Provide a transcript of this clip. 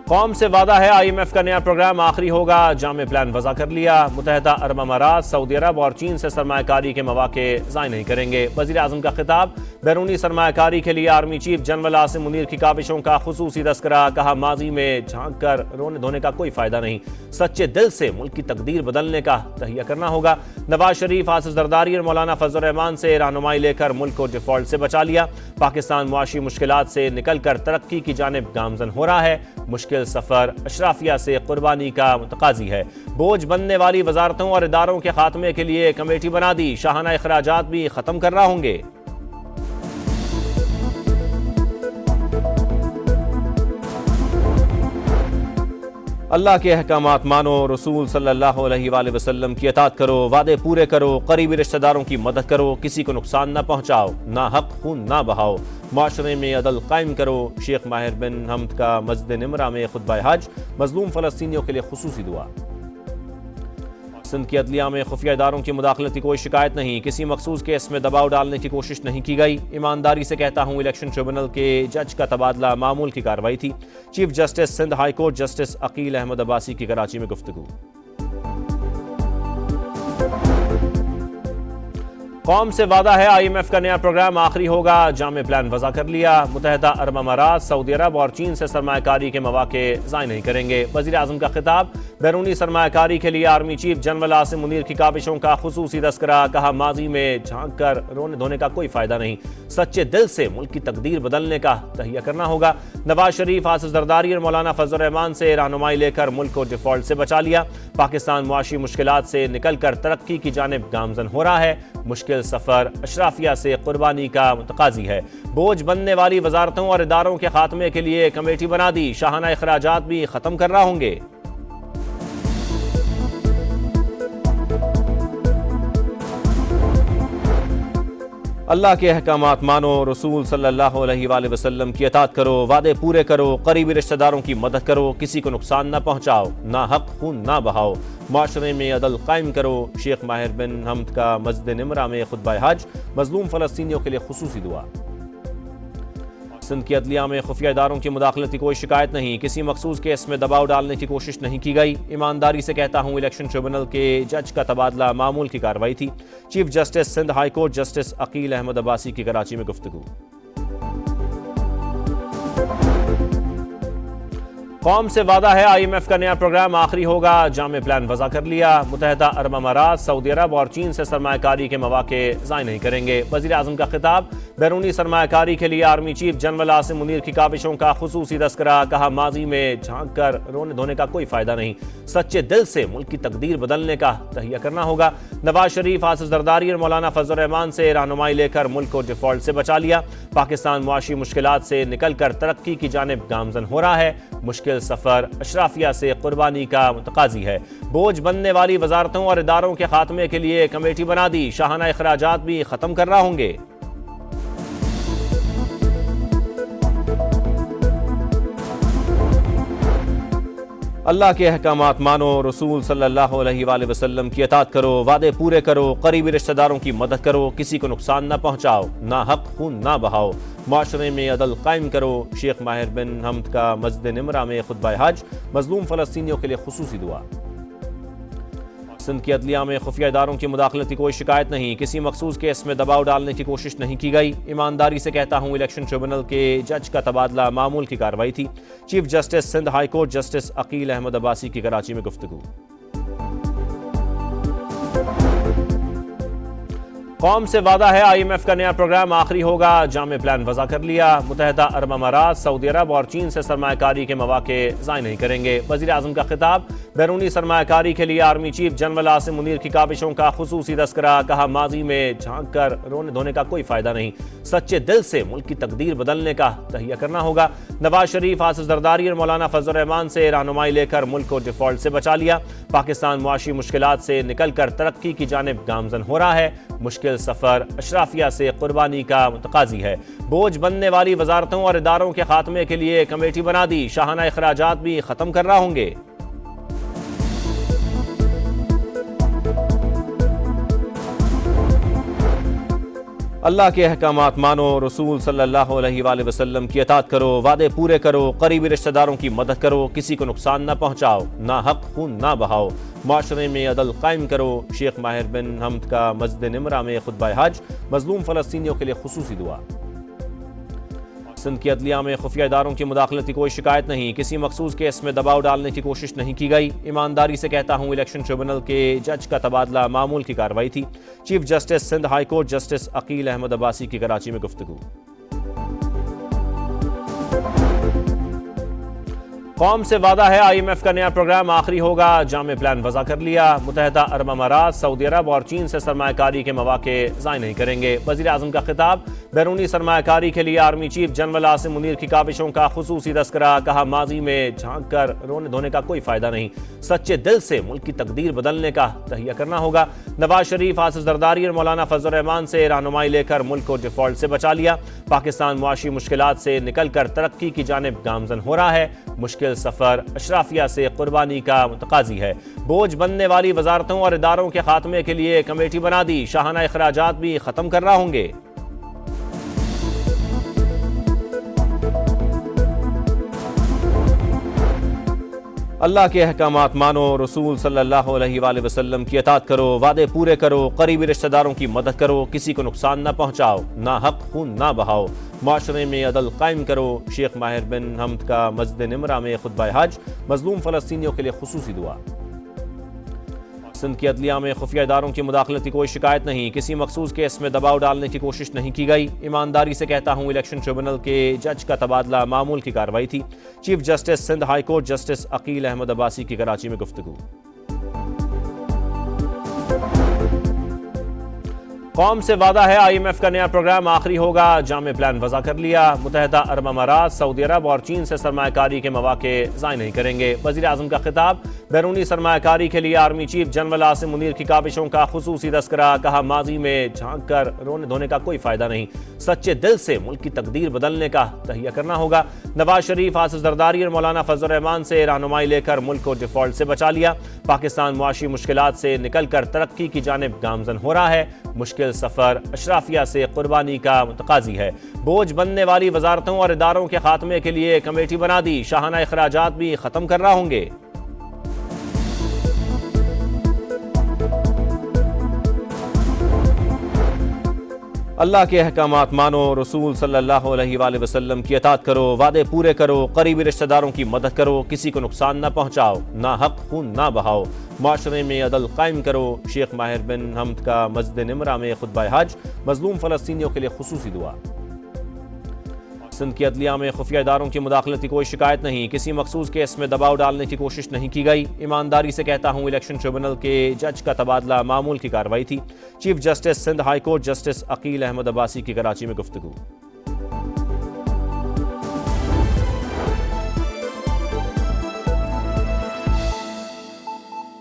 قوم سے وعدہ ہے IMF کا نیا پروگرام آخری ہوگا، جامع پلان وضع کر لیا۔ متحدہ عرب امارات، سعودی عرب اور چین سے سرمایہ کاری کے مواقع ضائع نہیں کریں گے۔ وزیر اعظم کا خطاب، بیرونی سرمایہ کاری کے لیے army chief general Asim Munir کی کاوشوں کا خصوصی تذکرہ، کہا ماضی میں جھانک کر رونے دھونے کا کوئی فائدہ نہیں، سچے دل سے ملک کی تقدیر بدلنے کا تہیہ کرنا ہوگا۔ نواز شریف، آصف زرداری اور مولانا فضل الرحمان سے رہنمائی لے کر ملک کو ڈیفالٹ سے بچا لیا۔ پاکستان معاشی مشکلات سے نکل کر ترقی کی جانب گامزن ہو رہا ہے، مشکل سفر اشرافیہ سے قربانی کا متقاضی ہے۔ بوجھ بننے والی وزارتوں اور اداروں کے خاتمے کے لیے کمیٹی بنا دی، شاہانہ اخراجات بھی ختم کرنا ہوں گے۔ اللہ کے احکامات مانو، رسول صلی اللہ علیہ وآلہ وسلم کی اطاعت کرو، وعدے پورے کرو، قریبی رشتہ داروں کی مدد کرو، کسی کو نقصان نہ پہنچاؤ، ناحق خون نہ بہاؤ، معاشرے میں عدل قائم کرو۔ شیخ ماہر بن حمد کا مسجد نمرہ میں خطبہ حج، مظلوم فلسطینیوں کے لیے خصوصی دعا۔ سندھ کی عدلیہ میں خفیہ اداروں کی مداخلت کی کوئی شکایت نہیں، کسی مخصوص کیس میں دباؤ ڈالنے کی کوشش نہیں کی گئی۔ ایمانداری سے کہتا ہوں الیکشن ٹریبونل کے جج کا تبادلہ معمول کی کارروائی تھی۔ Chief justice Sindh high court justice Aqeel Ahmed Abbasi کی کراچی میں گفتگو۔ قوم سے وعدہ ہے IMF کا نیا پروگرام آخری ہوگا، جامع پلان وضع کر لیا۔ متحدہ عرب امارات، سعودی عرب اور چین سے سرمایہ کاری کے مواقع ضائع نہیں کریں گے۔ وزیر اعظم کا خطاب، بیرونی سرمایہ کاری کے لیے army chief general Asim Munir کی کاوشوں کا خصوصی تذکرہ، کہا ماضی میں جھانک کر رونے دھونے کا کوئی فائدہ نہیں، سچے دل سے ملک کی تقدیر بدلنے کا تہیہ کرنا ہوگا۔ نواز شریف، آصف زرداری اور مولانا فضل الرحمان سے رہنمائی لے کر ملک کو ڈیفالٹ سے بچا لیا۔ پاکستان معاشی مشکلات سے نکل کر ترقی کی جانب گامزن ہو رہا ہے، مشکل سفر اشرافیہ سے قربانی کا متقاضی ہے۔ بوجھ بننے والی وزارتوں اور اداروں کے خاتمے کے لیے کمیٹی بنا دی، شاہانہ اخراجات بھی ختم کرنا ہوں گے۔ اللہ کے احکامات مانو، رسول صلی اللہ علیہ وآلہ وسلم کی اطاعت کرو، وعدے پورے کرو، قریبی رشتہ داروں کی مدد کرو، کسی کو نقصان نہ پہنچاؤ، ناحق خون نہ بہاؤ، معاشرے میں عدل قائم کرو۔ شیخ ماہر بن حمد کا مسجد نمرہ میں خطبہ حج، مظلوم فلسطینیوں کے لیے خصوصی دعا۔ سندھ کی عدلیہ میں خفیہ اداروں کی مداخلت کی کوئی شکایت نہیں، کسی مخصوص کیس میں دباؤ ڈالنے کی کوشش نہیں کی گئی۔ ایمانداری سے کہتا ہوں الیکشن ٹریبونل کے جج کا تبادلہ معمول کی کارروائی تھی۔ Chief justice Sindh high court justice Aqeel Ahmed Abbasi کی کراچی میں گفتگو۔ قوم سے وعدہ ہے IMF کا نیا پروگرام آخری ہوگا، جامع پلان وضع کر لیا۔ متحدہ عرب امارات، سعودی عرب اور چین سے سرمایہ کاری کے مواقع ضائع نہیں کریں گے۔ وزیر اعظم کا خطاب، بیرونی سرمایہ کاری کے لیے army chief general Asim Munir کی کاوشوں کا خصوصی تذکرہ، کہا ماضی میں جھانک کر رونے دھونے کا کوئی فائدہ نہیں، سچے دل سے ملک کی تقدیر بدلنے کا تہیہ کرنا ہوگا۔ نواز شریف، آصف زرداری اور مولانا فضل الرحمان سے رہنمائی لے کر ملک کو ڈیفالٹ سے بچا لیا۔ پاکستان معاشی مشکلات سے نکل کر ترقی کی جانب گامزن ہو رہا ہے، مشکل سفر اشرافیہ سے قربانی کا متقاضی ہے۔ بوجھ بننے والی وزارتوں اور اداروں کے خاتمے کے لیے کمیٹی بنا دی، شاہانہ اخراجات بھی ختم کرنا ہوں گے۔ اللہ کے احکامات مانو، رسول صلی اللہ علیہ وآلہ وسلم کی اطاعت کرو، وعدے پورے کرو، قریبی رشتہ داروں کی مدد کرو، کسی کو نقصان نہ پہنچاؤ، ناحق خون نہ بہاؤ، معاشرے میں عدل قائم کرو۔ شیخ ماہر بن حمد کا مسجد نمرہ میں خطبہ حج، مظلوم فلسطینیوں کے لیے خصوصی دعا۔ سندھ کی عدلیہ میں خفیہ اداروں کی مداخلت کی کوئی شکایت نہیں، کسی مخصوص کیس میں دباؤ ڈالنے کی کوشش نہیں کی گئی۔ ایمانداری سے کہتا ہوں الیکشن ٹریبونل کے جج کا تبادلہ معمول کی کارروائی تھی۔ Chief justice Sindh high court justice Aqeel Ahmed Abbasi کی کراچی میں گفتگو۔ قوم سے وعدہ ہے IMF کا نیا پروگرام آخری ہوگا، جامع پلان وضع کر لیا۔ متحدہ عرب امارات، سعودی عرب اور چین سے سرمایہ کاری کے مواقع ضائع نہیں کریں گے۔ وزیر اعظم کا خطاب، بیرونی سرمایہ کاری کے لیے army chief general Asim Munir کی کاوشوں کا خصوصی تذکرہ، کہا ماضی میں جھانک کر رونے دھونے کا کوئی فائدہ نہیں، سچے دل سے ملک کی تقدیر بدلنے کا تہیہ کرنا ہوگا۔ نواز شریف، آصف زرداری اور مولانا فضل الرحمان سے رہنمائی لے کر ملک کو ڈیفالٹ سے بچا لیا۔ پاکستان معاشی مشکلات سے نکل کر ترقی کی جانب گامزن ہو رہا ہے، مشکل سفر اشرافیہ سے قربانی کا متقاضی ہے۔ بوجھ بننے والی وزارتوں اور اداروں کے خاتمے کے لیے کمیٹی بنا دی، شاہانہ اخراجات بھی ختم کرنا ہوں گے۔ اللہ کے احکامات مانو، رسول صلی اللہ علیہ وآلہ وسلم کی اطاعت کرو، وعدے پورے کرو، قریبی رشتہ داروں کی مدد کرو، کسی کو نقصان نہ پہنچاؤ، ناحق خون نہ بہاؤ، معاشرے میں عدل قائم کرو۔ شیخ ماہر بن حمد کا مسجد نمرہ میں خطبہ حج، مظلوم فلسطینیوں کے لیے خصوصی دعا۔ سندھ کی عدلیہ میں خفیہ اداروں کی مداخلت کی کوئی شکایت نہیں، کسی مخصوص کیس میں دباؤ ڈالنے کی کوشش نہیں کی گئی، ایمانداری سے کہتا ہوں الیکشن ٹریبونل کے جج کا تبادلہ معمول کی کارروائی تھی۔ Chief justice Sindh high court justice Aqeel Ahmed Abbasi کی کراچی میں گفتگو۔ قوم سے وعدہ ہے IMF کا نیا پروگرام آخری ہوگا، جامع پلان وضع کر لیا، متحدہ عرب امارات، سعودی عرب اور چین سے سرمایہ کاری کے مواقع ضائع نہیں کریں گے۔ وزیر اعظم کا خطاب، بیرونی سرمایہ کاری کے لیے army chief general Asim Munir کی کاوشوں کا خصوصی تذکرہ، کہا ماضی میں جھانک کر رونے دھونے کا کوئی فائدہ نہیں، سچے دل سے ملک کی تقدیر بدلنے کا تہیہ کرنا ہوگا۔ نواز شریف، آصف زرداری اور مولانا فضل الرحمان سے رہنمائی لے کر ملک کو ڈیفالٹ سے بچا لیا، پاکستان معاشی مشکلات سے نکل کر ترقی کی جانب گامزن ہو رہا ہے، مشکل سفر اشرافیہ سے قربانی کا متقاضی ہے، بوجھ بننے والی وزارتوں اور اداروں کے خاتمے کے لیے کمیٹی بنا دی، شاہانہ اخراجات بھی ختم کرنا ہوں گے۔ اللہ کے احکامات مانو، رسول صلی اللہ علیہ وآلہ وسلم کی اطاعت کرو، وعدے پورے کرو، قریبی رشتہ داروں کی مدد کرو، کسی کو نقصان نہ پہنچاؤ، ناحق خون نہ بہاؤ، معاشرے میں عدل قائم کرو۔ شیخ ماہر بن حمد کا مسجد نمرہ میں خطبہ حج، مظلوم فلسطینیوں کے لیے خصوصی دعا۔ سندھ کی عدلیہ میں خفیہ اداروں کی مداخلت کی کوئی شکایت نہیں، کسی مخصوص کیس میں دباؤ ڈالنے کی کوشش نہیں کی گئی، ایمانداری سے کہتا ہوں الیکشن ٹریبونل کے جج کا تبادلہ معمول کی کارروائی تھی۔ Chief justice Sindh high court justice Aqeel Ahmed Abbasi کی کراچی میں گفتگو۔ قوم سے وعدہ ہے IMF کا نیا پروگرام آخری ہوگا، جامع پلان وضع کر لیا، متحدہ عرب امارات، سعودی عرب اور چین سے سرمایہ کاری کے مواقع ضائع نہیں کریں گے۔ وزیر اعظم کا خطاب، بیرونی سرمایہ کاری کے لیے army chief general Asim Munir کی کاوشوں کا خصوصی تذکرہ، کہا ماضی میں جھانک کر رونے دھونے کا کوئی فائدہ نہیں، سچے دل سے ملک کی تقدیر بدلنے کا تہیہ کرنا ہوگا۔ نواز شریف، آصف زرداری اور مولانا فضل الرحمان سے رہنمائی لے کر ملک کو ڈیفالٹ سے بچا لیا، پاکستان معاشی مشکلات سے نکل کر ترقی کی جانب گامزن ہو رہا ہے، مشکل سفر اشرافیہ سے قربانی کا متقاضی ہے، بوجھ بننے والی وزارتوں اور اداروں کے خاتمے کے لیے کمیٹی بنا دی، شاہانہ اخراجات بھی ختم کرنا ہوں گے۔ اللہ کے احکامات مانو، رسول صلی اللہ علیہ وآلہ وسلم کی اطاعت کرو، وعدے پورے کرو، قریبی رشتہ داروں کی مدد کرو، کسی کو نقصان نہ پہنچاؤ، ناحق خون نہ بہاؤ، معاشرے میں عدل قائم کرو۔ شیخ ماہر بن حمد کا مسجد نمرہ میں خطبہ حج، مظلوم فلسطینیوں کے لیے خصوصی دعا۔ سندھ کی عدلیہ میں خفیہ اداروں کی مداخلت کی کوئی شکایت نہیں، کسی مخصوص کیس میں دباؤ ڈالنے کی کوشش نہیں کی گئی، ایمانداری سے کہتا ہوں الیکشن ٹریبونل کے جج کا تبادلہ معمول کی کارروائی تھی۔ Chief justice Sindh high court justice Aqeel Ahmed Abbasi کی کراچی میں گفتگو۔